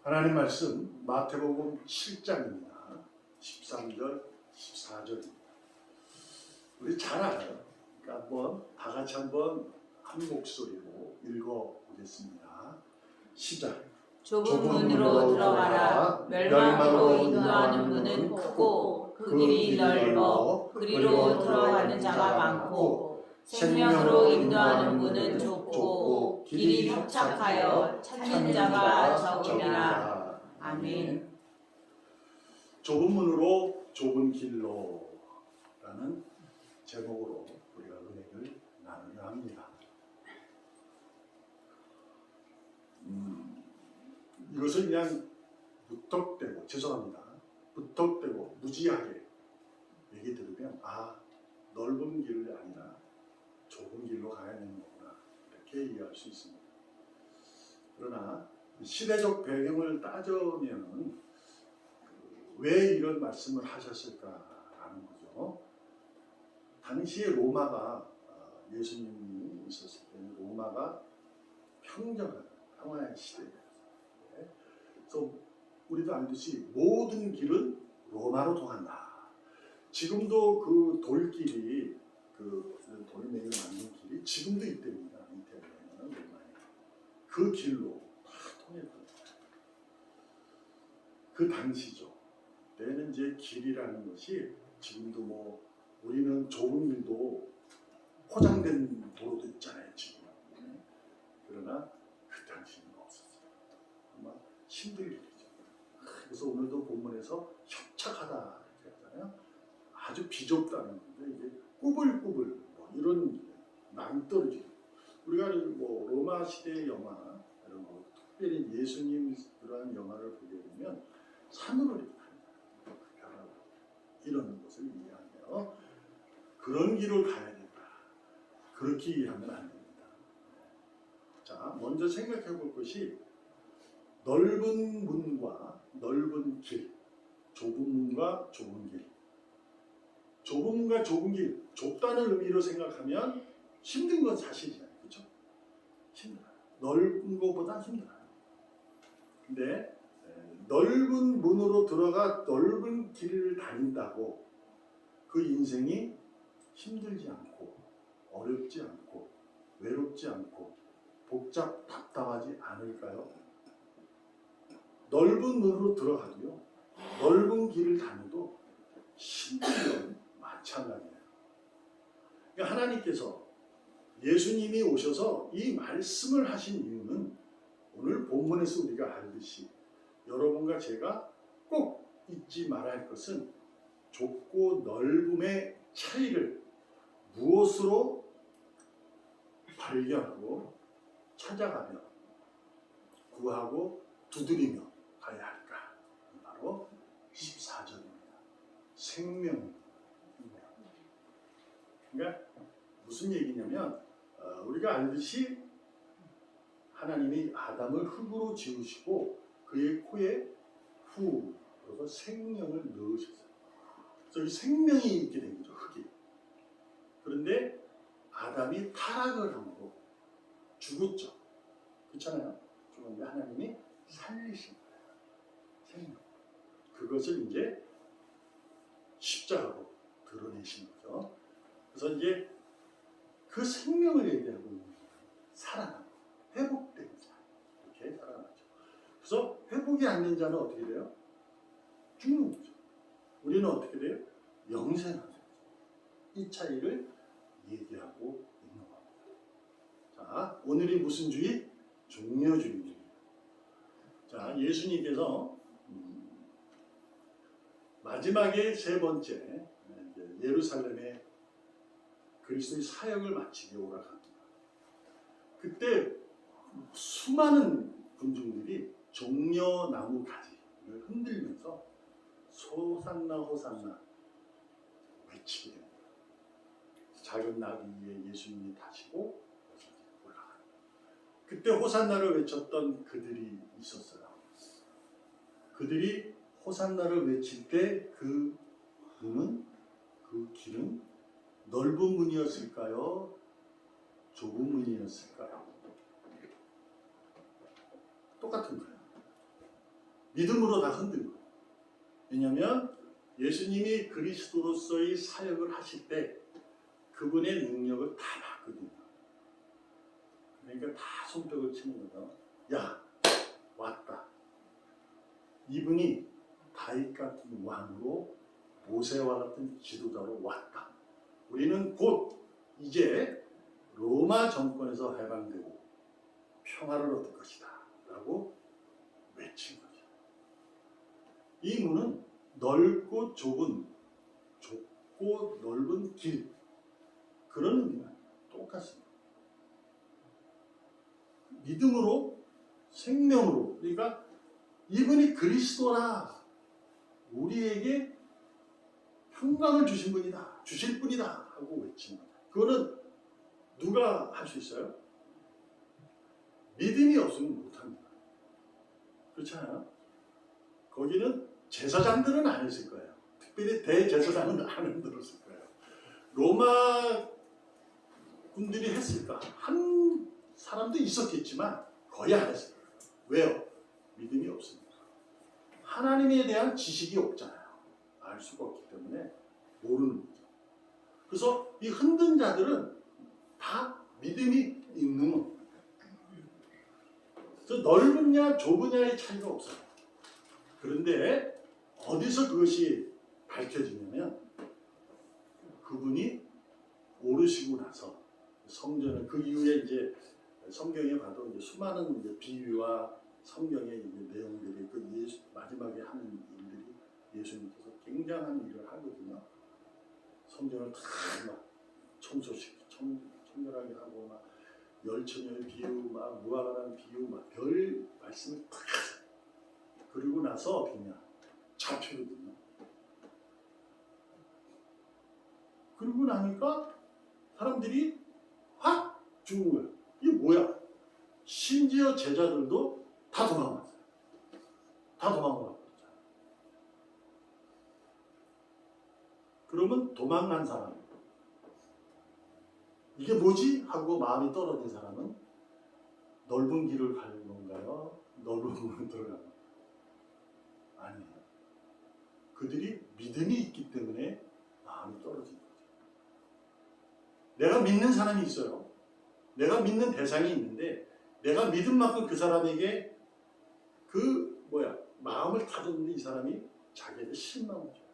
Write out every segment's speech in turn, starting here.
하나님 말씀 마태복음 7장입니다. 13절, 14절입니다. 우리 잘 알아요. 그러니까 한번 다 같이 한번 한 목소리로 읽어보겠습니다. 시작. 좁은 문으로 들어가라. 멸망으로 인도하는 문은 크고 그 길이 넓어 그리로 들어가는 자가 많고 생명으로 인도하는 문은 좁고 길이 협착하여 찾는 자가 적으리라. 아멘. 좁은 문으로 좁은 길로 라는 제목으로 우리가 은혜를 나누려 합니다. 이것을 그냥 무턱대고 무지하게 얘기 들으면 넓은 길이 아니라 좁은 길로 가야 되는 거구나 이렇게 이해할 수 있습니다. 그러나 시대적 배경을 따져면 왜 이런 말씀을 하셨을까라는 거죠. 당시에 로마가 예수님이 있었을 때는 로마가 평화의 시대였어요. 그래서 우리도 알듯이 모든 길은 로마로 통한다. 지금도 그 돌길이 돌멩이로 만든 길이 지금도 있답니다. 이태리에는 로마에 그 길로 다 통했거든요. 그 당시죠. 때는 이제 길이라는 것이 지금도 우리는 좁은 길도 포장된 도로도 있잖아요. 지금. 그러나 그 당시는 없었어요. 아마 힘들 일이죠. 그래서 오늘도 본문에서 협착하다 이렇게 하잖아요. 아주 비좁다는 건데 이게 꾸불꾸불 이런 낭떠러지. 우리가 로마 시대의 영화 이런 거 특별히 예수님 그러한 영화를 보게 되면 산으로 이렇게 가는 이런 것을 이해하며 그런 길을 가야 된다. 그렇게 이해하면 안 됩니다. 자, 먼저 생각해 볼 것이 넓은 문과 넓은 길, 좁은 문과 좁은 길. 좁은 문과 좁은 길, 좁다는 의미로 생각하면 힘든 건 사실이잖아요. 그렇죠? 힘들어요. 넓은 것보다 힘들어요. 근데 넓은 문으로 들어가 넓은 길을 다닌다고 그 인생이 힘들지 않고 어렵지 않고 외롭지 않고 답답하지 않을까요? 넓은 문으로 들어가도요. 넓은 길을 다녀도 힘들면 마찬가지예요. 그러니까 하나님께서 예수님이 오셔서 이 말씀을 하신 이유는 오늘 본문에서 우리가 알듯이 여러분과 제가 꼭 잊지 말아야 할 것은 좁고 넓음의 차이를 무엇으로 발견하고 찾아가며 구하고 두드리며 가야 할까? 바로 14절입니다. 생명입니다. 그러니까 무슨 얘기냐면 우리가 알듯이 하나님이 아담을 흙으로 지으시고 그의 코에 후 그래서 생명을 넣으셨어요. 그래서 이 생명이 있게 된 거죠. 흙이. 그런데 아담이 타락을 함으로 죽었죠. 그렇잖아요. 죽었는데 하나님이 살리신 거예요. 생명. 그것을 이제 십자가로 드러내신 거죠. 그래서 이제 그 생명을 얘기하고 있는 거예요. 살아난 거. 회복된 자. 이렇게 살아나죠. 그래서 회복이 안 된 자는 어떻게 돼요? 죽는 거죠. 우리는 어떻게 돼요? 영생하죠. 이 차이를 얘기하고 있는 겁니다. 자, 오늘이 무슨 주의? 종려주의입니다. 자, 예수님께서 마지막에 세 번째 예루살렘에 그리스도의 사역을 마치게 오락합니다. 그때 수많은 군중들이 종려나무 가지를 흔들면서 호산나 호산나 외치게 됩니다. 작은 나귀 위에 예수님이 타시고 올라갑니다. 그때 호산나를 외쳤던 그들이 있었어요. 그들이 호산나를 외칠 때 그 길은 넓은 문이었을까요? 좁은 문이었을까요? 똑같은 거예요. 믿음으로 다 흔든 거예요. 왜냐하면 예수님이 그리스도로서의 사역을 하실 때 그분의 능력을 다 봤거든요. 그러니까 다 손뼉을 치는 거죠. 야, 왔다. 이분이 다윗 같은 왕으로 모세와 같은 지도자로 왔다. 우리는 곧 이제 로마 정권에서 해방되고 평화를 얻을 것이다 라고 외친 거죠. 이 문은 넓고 좁고 넓은 길, 그런 의미가 똑같습니다. 믿음으로, 생명으로, 그러니까 이분이 그리스도라, 우리에게 평강을 주신 분이다, 주실 분이다 하고 외친 거예요. 그거는 누가 할 수 있어요? 믿음이 없으면 못합니다. 그렇잖아요. 거기는 제사장들은 안 했을 거예요. 특별히 대제사장은 안 흔들었을 거예요. 로마 군들이 했을까? 한 사람도 있었겠지만 거의 안 했을 거예요. 왜요? 믿음이 없습니다. 하나님에 대한 지식이 없잖아요. 알 수가 없기 때문에 모르는 거죠. 그래서 이 흔든 자들은 다 믿음이 있는 겁니다. 그래서 넓으냐 좁으냐의 차이가 없어요. 그런데 어디서 그것이 밝혀지냐면 그분이 오르시고 나서 성전은 그 이후에 이제 성경에 봐도 이제 수많은 이제 비유와 성경의 이제 내용들이 그 마지막에 하는 일들이 예수님께서 굉장한 일을 하거든요. 성전을 다 막 청결하게 하고 막 열처녀의 비유, 막 무화과나무 비유, 막 별 말씀을 다 하세요. 그리고 나서 어떻게냐? 잡히거든요. 그러고 나니까 사람들이 확 죽은 거예요. 이게 뭐야? 심지어 제자들도 다 도망갔어요. 다 도망가고. 그러면 도망간 사람, 이게 뭐지? 하고 마음이 떨어진 사람은 넓은 길을 가는 건가요? 넓은 문을 들어가는 건가요? 아니에요. 그들이 믿음이 있기 때문에 마음이 떨어진 거죠. 내가 믿는 사람이 있어요. 내가 믿는 대상이 있는데 내가 믿은 만큼 그 사람에게 마음을 타줬는데 이 사람이 자기에게 실망을 줘요.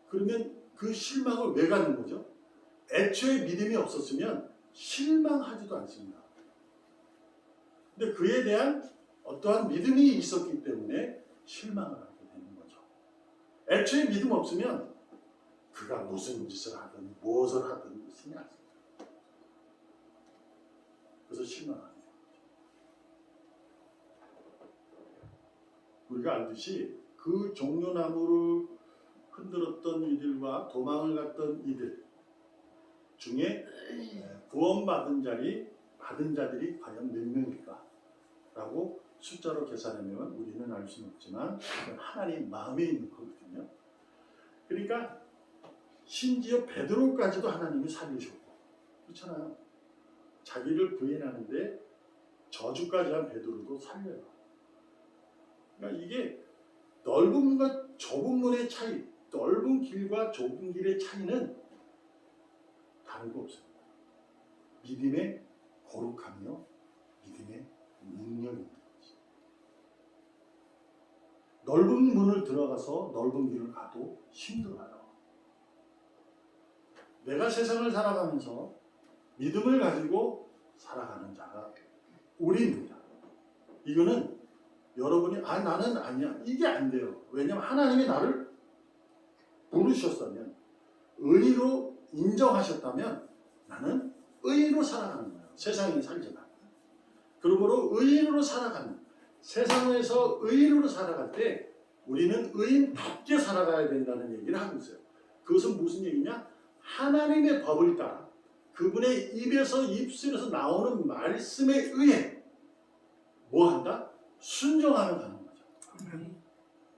그러면 그 실망을 왜 갖는 거죠? 애초에 믿음이 없었으면 실망하지도 않습니다. 근데 그에 대한 어떠한 믿음이 있었기 때문에 실망을 하게 되는 거죠. 애초에 믿음 없으면 그가 무슨 짓을 하든 무엇을 하든 신경 안 씁니다. 그래서 실망하게 됩니다. 우리가 알듯이 그 종려나무를 흔들었던 이들과 도망을 갔던 이들 중에 구원받은 자들이 과연 몇 명일까? 라고 숫자로 계산하면 우리는 알 수는 없지만 하나님 마음에 있는 거거든요. 그러니까 심지어 베드로까지도 하나님이 살리셨고, 그렇잖아요. 자기를 부인하는데 저주까지 한 베드로도 살려요. 그러니까 이게 넓은 문과 좁은 문의 차이, 넓은 길과 좁은 길의 차이는 다른 거 없습니다. 믿음의 거룩함이요, 믿음의 능력입니다. 넓은 문을 들어가서 넓은 길을 가도 힘들어요. 내가 세상을 살아가면서 믿음을 가지고 살아가는 자가 우리입니다. 이거는 여러분이 나는 아니야, 이게 안 돼요. 왜냐하면 하나님이 나를 부르셨다면, 의로 인정하셨다면 나는 의인으로 살아가는 거예요. 세상이 살지만. 그러므로 의인으로 살아가는, 세상에서 의인으로 살아갈 때 우리는 의인답게 살아가야 된다는 얘기를 하고 있어요. 그것은 무슨 얘기냐? 하나님의 법을 따라 그분의 입술에서 나오는 말씀에 의해 뭐 한다? 순종하며 가는 거죠.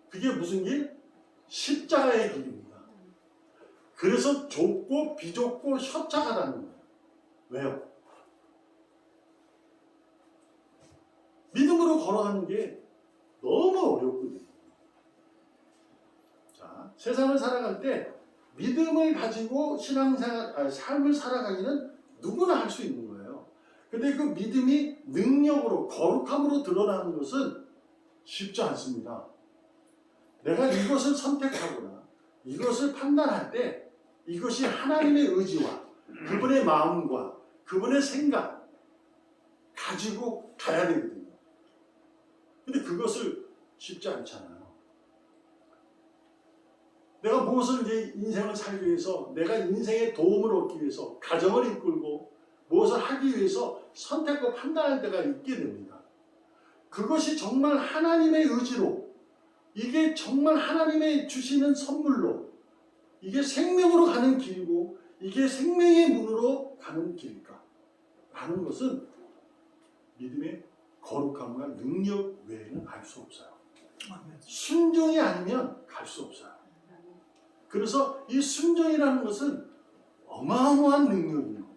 그게 무슨 길? 십자가의 길입니다. 그래서 좁고 비좁고 협착하다는 거예요. 왜요? 믿음으로 걸어가는 게 너무 어렵거든요. 자, 세상을 살아갈 때 믿음을 가지고 신앙생활, 삶을 살아가기는 누구나 할 수 있는 거예요. 근데 그 믿음이 능력으로, 거룩함으로 드러나는 것은 쉽지 않습니다. 내가 이것을 선택하거나 이것을 판단할 때 이것이 하나님의 의지와 그분의 마음과 그분의 생각 가지고 가야 되거든요. 근데 그것을 쉽지 않잖아요. 내가 무엇을 이제 인생을 살기 위해서, 내가 인생의 도움을 얻기 위해서, 가정을 이끌고 무엇을 하기 위해서 선택과 판단할 때가 있게 됩니다. 그것이 정말 하나님의 의지로, 이게 정말 하나님의 주시는 선물로, 이게 생명으로 가는 길이고 이게 생명의 문으로 가는 길일까? 라는 것은 믿음의 거룩함과 능력 외에는 알 수 없어요. 순종이 아니면 갈 수 없어요. 그래서 이 순종이라는 것은 어마어마한 능력이에요.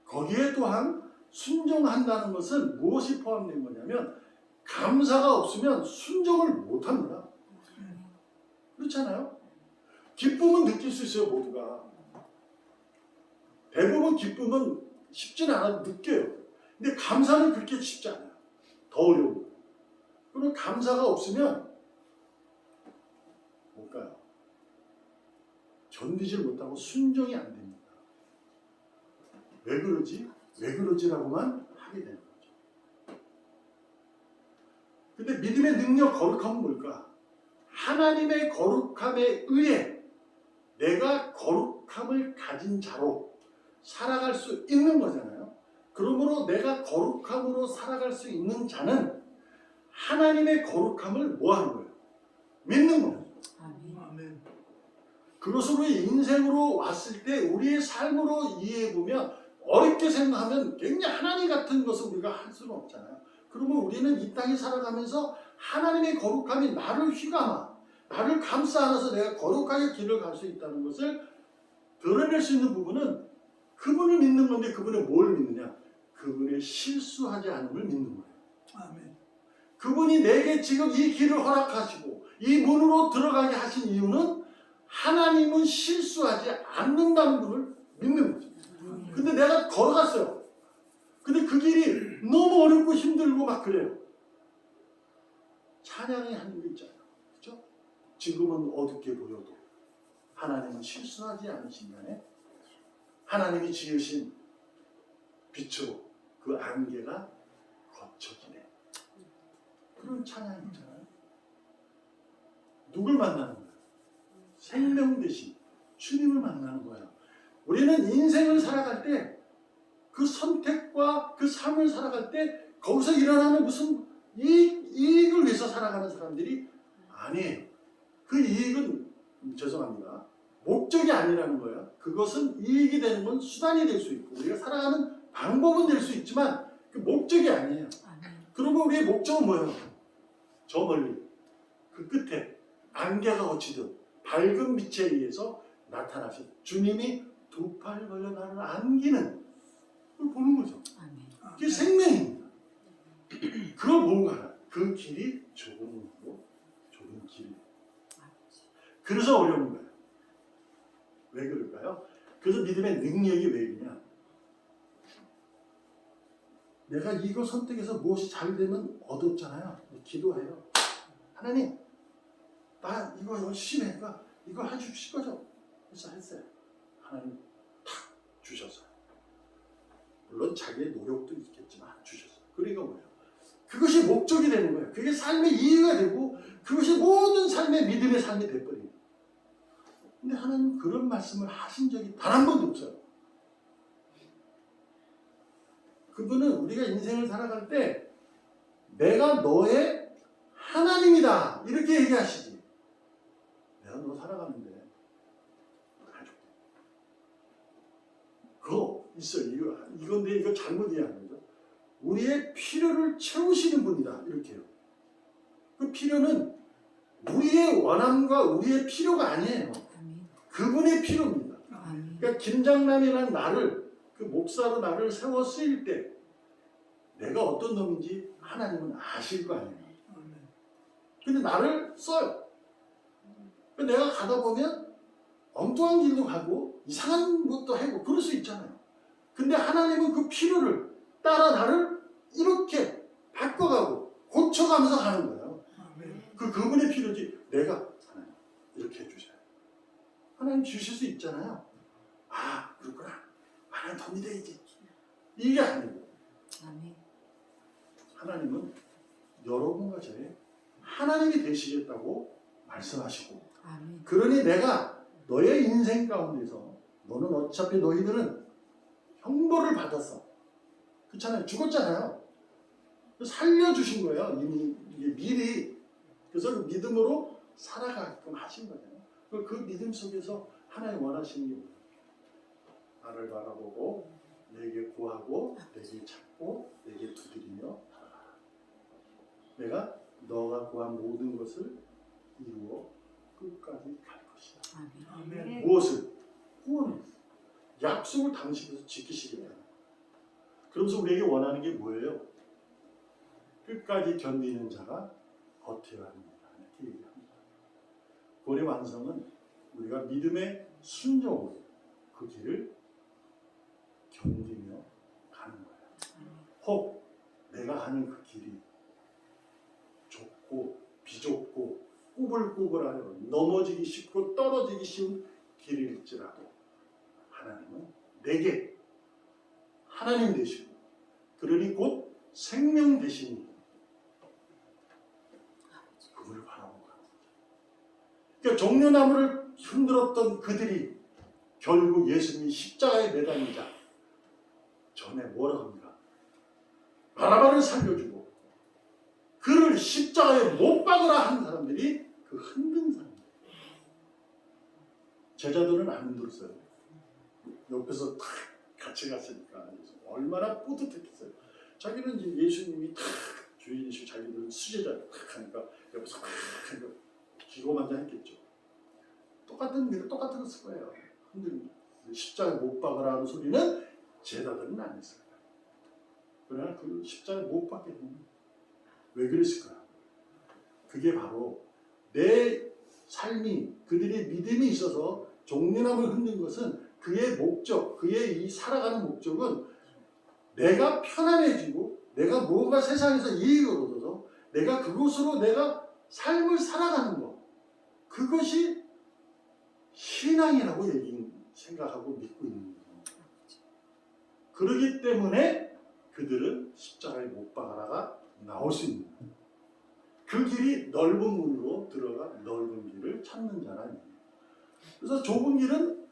거기에 또한 순종한다는 것은 무엇이 포함된 거냐면 감사가 없으면 순종을 못합니다. 그렇잖아요? 기쁨은 느낄 수 있어요, 모두가. 대부분 기쁨은 쉽지는 않아도 느껴요. 근데 감사는 그렇게 쉽지 않아요. 더 어려워요. 그리고 감사가 없으면 못 가요. 견디질 못하고 순종이 안 됩니다. 왜 그러지? 왜 그러지라고만 하게 되는 거죠. 근데 믿음의 능력, 거룩함은 뭘까? 하나님의 거룩함에 의해 내가 거룩함을 가진 자로 살아갈 수 있는 거잖아요. 그러므로 내가 거룩함으로 살아갈 수 있는 자는 하나님의 거룩함을 뭐 하는 거예요? 믿는 거예요. 아멘. 그것으로 인생으로 왔을 때 우리의 삶으로 이해해보면 어렵게 생각하면 굉장히 하나님 같은 것을 우리가 할 수는 없잖아요. 그러면 우리는 이 땅에 살아가면서 하나님의 거룩함이 나를 휘감아, 나를 감싸 안아서 내가 거룩하게 길을 갈 수 있다는 것을 드러낼 수 있는 부분은 그분을 믿는 건데, 그분의 뭘 믿느냐? 그분의 실수하지 않음을 믿는 거예요. 아멘. 그분이 내게 지금 이 길을 허락하시고 이 문으로 들어가게 하신 이유는 하나님은 실수하지 않는다는 분을 믿는 거죠. 근데 내가 걸어갔어요. 근데 그 길이 너무 어렵고 힘들고 막 그래요. 찬양이 하는 게 있잖아요. 그렇죠? 지금은 어둡게 보여도 하나님은 실수하지 않으신다네. 하나님이 지으신 빛으로 그 안개가 거쳐지네. 그런 찬양이 있잖아요. 누굴 만나는 거예요? 생명 대신 주님을 만나는 거예요. 우리는 인생을 살아갈 때 그 선택과 그 삶을 살아갈 때 거기서 일어나는 무슨 이익을 위해서 살아가는 사람들이 아니에요. 그 이익은 죄송합니다. 목적이 아니라는 거예요. 그것은 이익이 되는 건 수단이 될 수 있고 우리가 살아가는 방법은 될 수 있지만 그 목적이 아니에요. 그러면 우리의 목적은 뭐예요? 저 멀리 그 끝에 안개가 거치듯 밝은 빛에 의해서 나타나신 주님이 두 팔 걸려 나를 안기는 그걸 보는 거죠. 그게 생명입니다. 그걸 보고 가라. 그 길이 좁은 길이에요. 그래서 어려운 거예요. 왜 그럴까요? 그래서 믿음의 능력이 왜 있냐? 내가 이거 선택해서 무엇이 잘 되면 얻었잖아요. 기도해요. 하나님, 나 이거 열심히 해가 이거 해주실 거죠? 그래서 했어요. 하나님 탁 주셨어요. 물론 자기의 노력도 있겠지만 주셨어요. 그러니까 뭐예요? 그것이 목적이 되는 거예요. 그게 삶의 이유가 되고 그것이 모든 삶의 믿음의 삶이 돼버려요. 근데 하나님 그런 말씀을 하신 적이 단 한 번도 없어요. 그분은 우리가 인생을 살아갈 때 내가 너의 하나님이다 이렇게 얘기하시지. 내가 너 살아가는데 가줄게. 그거 있어요. 이건데 이거 잘못 이해하는 거죠. 우리의 필요를 채우시는 분이다 이렇게요. 그 필요는 우리의 원함과 우리의 필요가 아니에요. 그분의 필요입니다. 그러니까 김장남이라는 나를 그 목사로 나를 세워 쓰일 때 내가 어떤 놈인지 하나님은 아실 거 아니에요. 아멘. 근데 나를 써요. 내가 가다 보면 엉뚱한 길도 가고 이상한 것도 하고 그럴 수 있잖아요. 근데 하나님은 그 필요를 따라 나를 이렇게 바꿔가고 고쳐가면서 가는 거예요. 아멘. 그분의 필요지. 내가 하나님 이렇게 해주셔요. 하나님 주실 수 있잖아요. 아 그렇구나. 하나님 더 믿어야지. 이게 아니고 아멘. 하나님은 여러분과 저의 하나님이 되시겠다고 말씀하시고 아멘. 그러니 내가 너의 인생 가운데서 너는 어차피 너희들은 형벌을 받았어. 그렇잖아요. 죽었잖아요. 살려주신 거예요. 이미 이게 미리. 그래서 그 믿음으로 살아가게끔 하신 거예요. 그 믿음 속에서 하나님 원하시는 게 뭐예요? 나를 바라보고 내게 구하고 내게 찾고 내게 두드리며 살아가라. 내가 너가 구한 모든 것을 이루어 끝까지 갈 것이다. 아멘. 아멘. 무엇을? 구원을. 약속을 당신께서 지키시겠다. 그러면서 우리에게 원하는 게 뭐예요? 끝까지 견디는 자가 버텨야 합니다. 이렇게 얘기합니다. 구원의 완성은 우리가 믿음의 순종으로 그 길을 견디며 가는 거예요. 혹 내가 하는 그 길이 좁고 비좁고 꾸불꾸불하여 넘어지기 쉽고 떨어지기 쉬운 길일지라도 하나님은 내게 하나님 되시고 그러니 곧 생명 되시니 그분을 바라보고 가는 거죠. 그러니까 종려나무를 흔들었던 그들이 결국 예수님이 십자가에 매달리자 전에 뭐라고 합니까? 바라바를 살려주고 그를 십자가에 못 박으라 한 사람들이 그 흔든 사람들. 제자들은 안 흔들었어요. 옆에서 탁 같이 갔으니까 얼마나 뿌듯했겠어요. 자기는 이제 예수님이 탁 주인이시고 자기들은 수제자 탁 하니까 옆에서 탁 하니까 기고만장했겠죠. 똑같은 일을 똑같은 거 쓸 거예요. 흔들면 십자가에 못 박으라 하는 소리는 제자들은 안 했어요. 그러나 그 십자가에 못 박게 되면 왜 그랬을까? 그게 바로 내 삶이 그들의 믿음이 있어서 종려나무를 흔든 것은 그의 목적, 그의 이 살아가는 목적은 내가 편안해지고 내가 뭔가 세상에서 이익을 얻어서 내가 그것으로 내가 삶을 살아가는 것 그것이 신앙이라고 생각하고 믿고 있는 거예요. 그러기 때문에 그들은 십자가에 못 박아라가 나올 수 있는 거예요. 그 길이 넓은 문으로 들어가 넓은 길을 찾는 자라. 그래서 좁은 길은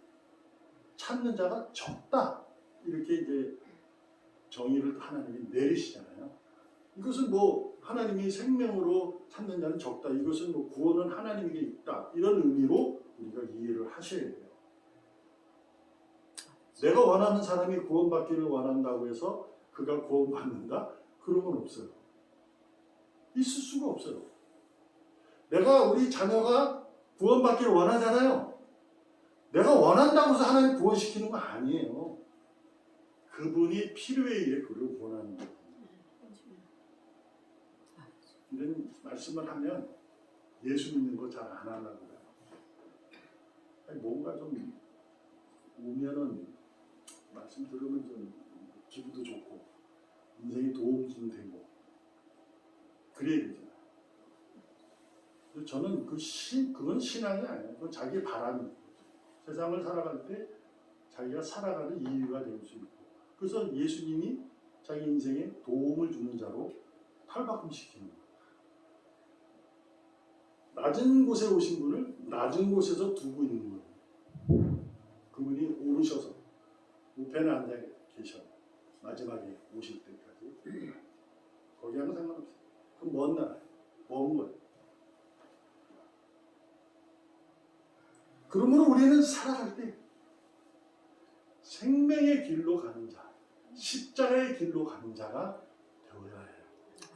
찾는 자가 적다. 이렇게 이제 정의를 하나님이 내리시잖아요. 이것은 뭐 하나님이 생명으로 찾는 자는 적다. 이것은 뭐 구원은 하나님에게 있다. 이런 의미로 우리가 이해를 하셔야 돼요. 내가 원하는 사람이 구원받기를 원한다고 해서 그가 구원받는다? 그런 건 없어요. 있을 수가 없어요. 내가 우리 자녀가 구원받기를 원하잖아요. 내가 원한다고 해서 하나님 구원시키는 거 아니에요. 그분이 필요에 의해 그를 구원하는 거예요. 이런 말씀을 하면 예수 믿는 거 잘 안 하려고 그래요. 아니, 뭔가 좀 오면은 말씀 들으면 좀 기분도 좋고 인생에 도움이 좀 되고 그래야 되잖아요. 저는 그건 신앙이 아니에요. 그건 자기 바람이에요. 세상을 살아갈 때 자기가 살아가는 이유가 될 수 있고 그래서 예수님이 자기 인생에 도움을 주는 자로 탈바꿈시키는 거예요. 낮은 곳에 오신 분을 낮은 곳에서 두고 있는 거예요. 그분이 오르셔서 우편에 앉아 계셔. 마지막에 오실 때까지. 거기하고 상관없어요. 그건 먼 나라예요. 먼 거예요. 그러므로 우리는 살아갈 때 생명의 길로 가는 자, 십자가의 길로 가는 자가 되어야 해요.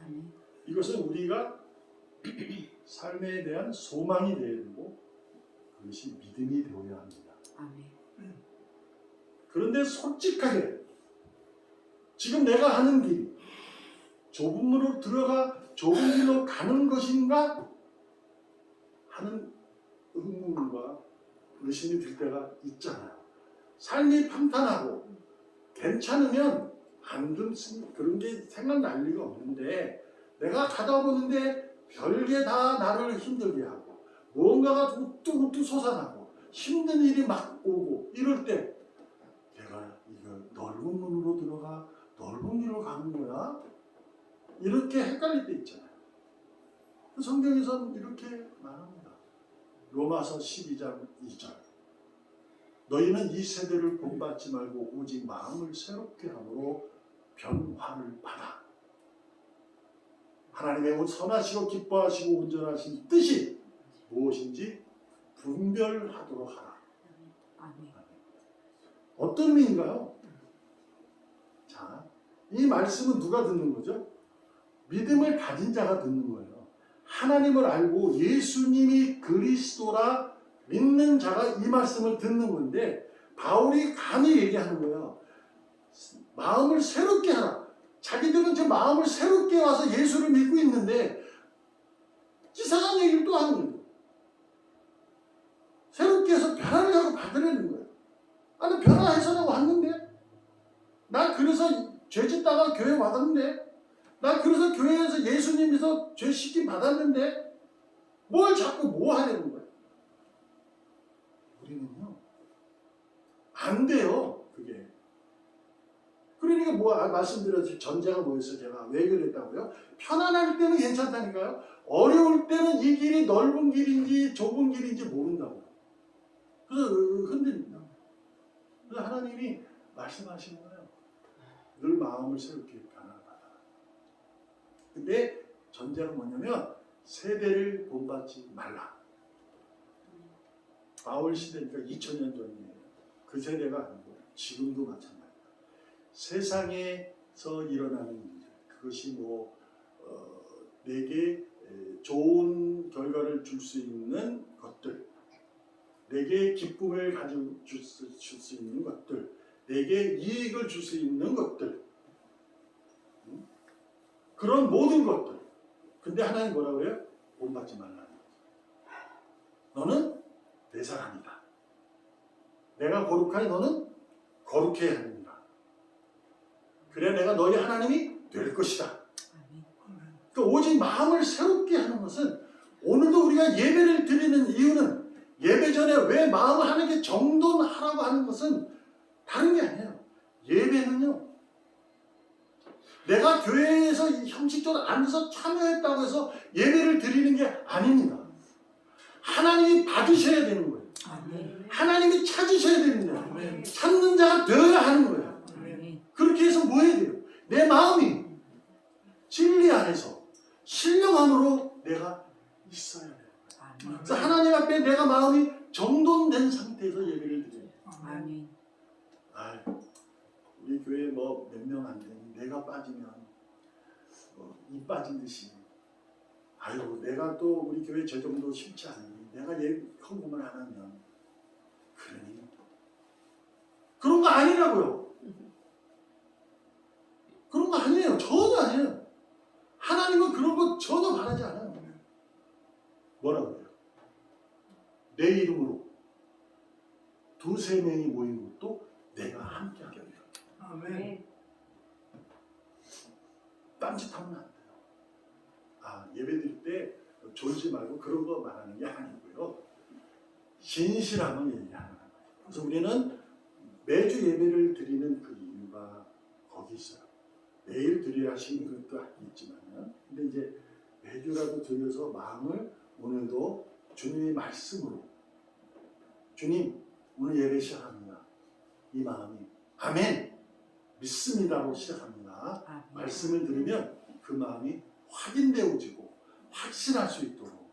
아멘. 이것은 우리가 삶에 대한 소망이 되어야 되고 그것이 믿음이 되어야 합니다. 아멘. 그런데 솔직하게 지금 내가 하는 길이 좁은 문으로 들어가 좁은 길로 가는 것인가 하는 의문과 의심이 들 때가 있잖아요. 삶이 평탄하고 괜찮으면 방금 그런 게 생각날 리가 없는데 내가 가다 보는데 별게 다 나를 힘들게 하고 무언가가 우뚝우뚝 솟아나고 힘든 일이 막 오고 이럴 때 내가 이거 넓은 문으로 들어가 넓은 길로 가는 거야? 이렇게 헷갈릴 때 있잖아요. 성경에서는 이렇게 말합니다. 로마서 12장 2절 너희는 이 세대를 본받지 말고 오직 마음을 새롭게 함으로 변화를 받아. 하나님의 선하시고 기뻐하시고 온전하신 뜻이 무엇인지 분별하도록 하라. 어떤 의미인가요? 자, 이 말씀은 누가 듣는 거죠? 믿음을 가진 자가 듣는 거예요. 하나님을 알고 예수님이 그리스도라 믿는 자가 이 말씀을 듣는 건데 바울이 감히 얘기하는 거예요. 마음을 새롭게 하라. 자기들은 제 마음을 새롭게 와서 예수를 믿고 있는데 이상한 얘기를 또 하는 거예요. 새롭게 해서 변화를 하고 받으려는 거예요. 아니 변화해서 나 왔는데 나 그래서 죄 짓다가 교회 왔는데 나 그래서 교회에서 예수님에서 죄 씻김 받았는데 뭘 자꾸 뭐 하려는 거예요? 우리는요 안 돼요 그게. 그러니까 뭐 말씀드렸지 전제가 뭐였어요? 제가 왜 그랬다고요? 편안할 때는 괜찮다니까요. 어려울 때는 이 길이 넓은 길인지 좁은 길인지 모른다고요. 그래서 흔들립니다. 그래서 하나님이 말씀하시는 거예요. 늘 마음을 새롭게 변화받아라. 근데 전제가 뭐냐면 세대를 본받지 말라. 바울 시대니까 2000년 전이에요. 그 세대가 아니고 지금도 마찬가지입니다. 세상에서 일어나는 일들, 그것이 내게 좋은 결과를 줄 수 있는 것들, 내게 기쁨을 가지고 줄 수 있는 것들, 내게 이익을 줄 수 있는 것들, 그런 모든 것들. 근데 하나님 뭐라고 해요? 본받지 말라는 거죠. 너는 내 사람이다. 내가 거룩하니 너는 거룩해야 합니다. 그래 내가 너희 하나님이 될 것이다. 그러니까 오직 마음을 새롭게 하는 것은 오늘도 우리가 예배를 드리는 이유는 예배 전에 왜 마음을 하나님께 정돈하라고 하는 것은 다른 게 아니에요. 예배는요. 내가 교회에서 형식적으로 앉아서 참여했다고 해서 예배를 드리는 게 아닙니다. 하나님이 받으셔야 되는 거예요. 하나님이 찾으셔야 되는 거예요. 찾는 자가 되어야 하는 거예요. 그렇게 해서 뭐 해야 돼요? 내 마음이 진리 안에서 신령함으로 내가 있어야 돼요. 그래서 하나님 앞에 내가 마음이 정돈된 상태에서 예배를 드려요. 우리 교회 뭐 몇 명 안 되니 내가 빠지면 이 빠진 듯이 내가 또 우리 교회 저 정도 쉽지 않으니 내가 헌금을 안 하면 그러니 그런 거 아니라고요. 그런 거 아니에요. 전혀 아니에요. 하나님은 그런 거 전혀 바라지 않아요. 뭐라고 해요? 내 이름으로 두세 명이 모인 것도 내가 함께 하게 돼요. 아멘. 딴짓하면 안 돼요. 예배 드릴 때 졸지 말고 그런 거 말하는 게 아니고요. 진실함을 얘기하는 거예요. 그래서 우리는 매주 예배를 드리는 그 이유가 거기 있어요. 매일 드려야 하시는 것도 있지만 근데 이제 매주라도 드려서 마음을 오늘도 주님의 말씀으로 주님 오늘 예배 시작합니다. 이 마음이 아멘 믿습니다로 시작합니다. 말씀을 들으면 그 마음이 확인되어지고 확신할 수 있도록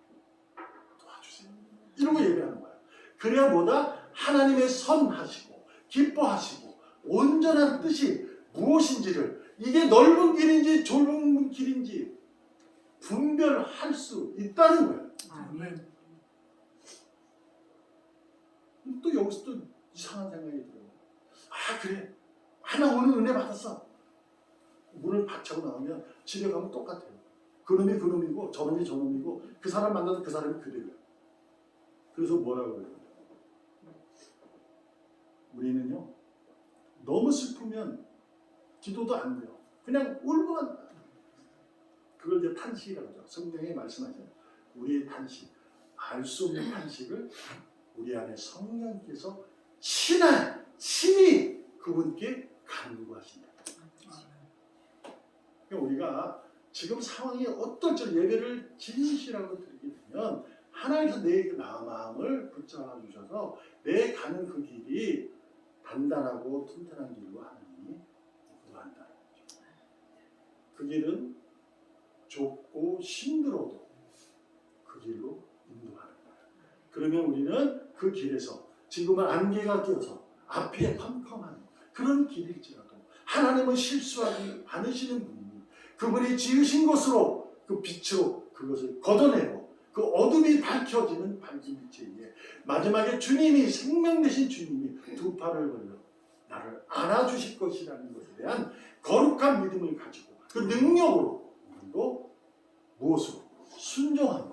도와주세요. 이러고 예배하는 거예요. 그래야 뭐다? 하나님의 선하시고 기뻐하시고 온전한 뜻이 무엇인지를 이게 넓은 길인지 좁은 길인지 분별할 수 있다는 거예요. 아멘. 또 여기서 또 이상한 생각이 들어요. 그래. 나 오늘 은혜 받았어. 문을 박차고 나오면 집에 가면 똑같아요. 그놈이 그놈이고 저놈이 저놈이고 그 사람 만나도 그 사람이 그대로야. 그래서 뭐라고 그래요? 우리는요 너무 슬프면 기도도 안 돼요. 그냥 울고만 그걸 이제 탄식이라고 하죠. 성경에 말씀하잖아요. 우리의 탄식, 알 수 없는 탄식을 우리 안에 성령께서 친히 그분께 간구하신다. 그러니까 우리가 지금 상황이 어떨지 예배를 진실하고 드리게 되면 하나님께서 내 마음을 붙잡아 주셔서 내 가는 그 길이 단단하고 튼튼한 길로 하나님이 인도한다는 거죠. 그 길은 좁고 힘들어도 그 길로 인도하는 거예요. 그러면 우리는 그 길에서 지금은 안개가 껴서 앞에 컴컴한 그런 길일지라도 하나님은 실수하지 않으시는 분이니 그분이 지으신 것으로 그 빛으로 그것을 걷어내고 그 어둠이 밝혀지는 밝은 빛에 마지막에 주님이 생명 되신 주님이 두 팔을 벌려 나를 안아주실 것이라는 것에 대한 거룩한 믿음을 가지고 그 능력으로 우리도 무엇으로 순종하는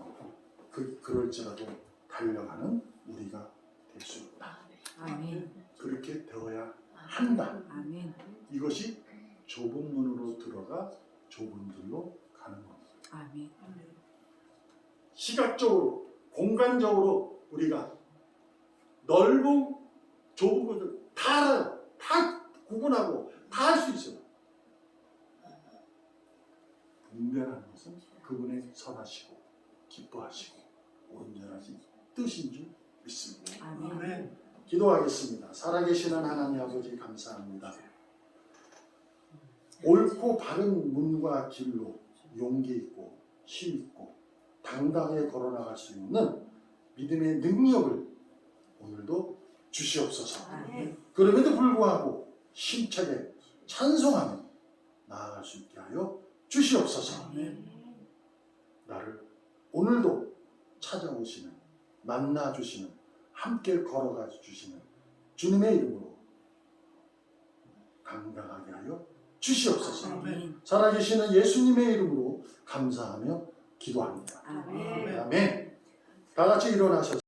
그럴지라도 달려가는 우리가 될 수 있다. 아멘. 그렇게 되어야 한다. 아멘. 이것이 좁은 문으로 들어가 좁은 길로 가는 겁니다. 아멘. 시각적으로, 공간적으로 우리가 넓은 좁은 것을 다 알아요. 다 구분하고 다 할 수 있어요. 분별하는 것은 그분의 선하시고 기뻐하시고 온전하신 뜻인 줄 믿습니다. 아멘. 아멘. 기도하겠습니다. 살아계시는 하나님 아버지 감사합니다. 옳고 바른 문과 길로 용기 있고 힘 있고 당당하게 걸어나갈 수 있는 믿음의 능력을 오늘도 주시옵소서. 아멘. 그럼에도 불구하고 힘차게 찬송하며 나아갈 수 있게 하여 주시옵소서. 아멘. 나를 오늘도 찾아오시는 만나주시는 함께 걸어가 주시는 주님의 이름으로 당당하게 하여 주시옵소서. 아멘. 살아계시는 예수님의 이름으로 감사하며 기도합니다. 아멘. 아멘. 다 같이 일어나셔서